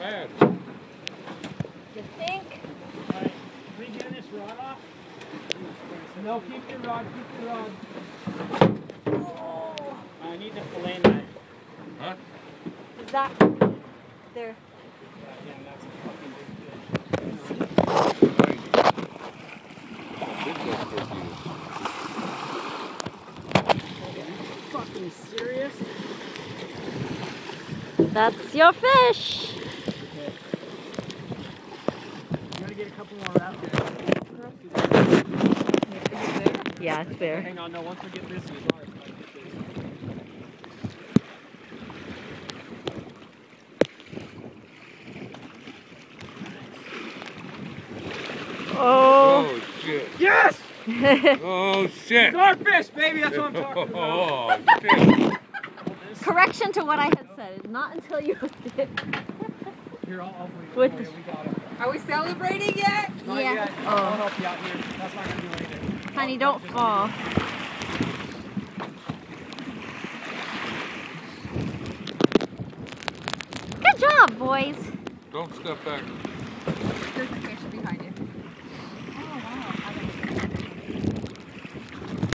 bad. You think? Alright, we getting this rod off? No, keep your rod, Oh. I need the fillet knife. Huh? Is that there? Yeah, that's a fucking big fish. Fucking serious? That's your fish. Okay. You gotta get a couple more out there. Yeah, it's there. Hang on, no, once we get this, it's ours. Oh. Oh shit. Yes! Oh shit. Starfish, baby, that's what I'm talking about. Oh shit. Correction to what I had said. Not until you did. Here, I'll With oh, the- yeah, we got it. Are we celebrating yet? Not Yeah. yet. Oh. I'll help you out here. That's not gonna do anything. Honey, don't Just fall. Good job, boys. Don't step back. There's a fish behind you.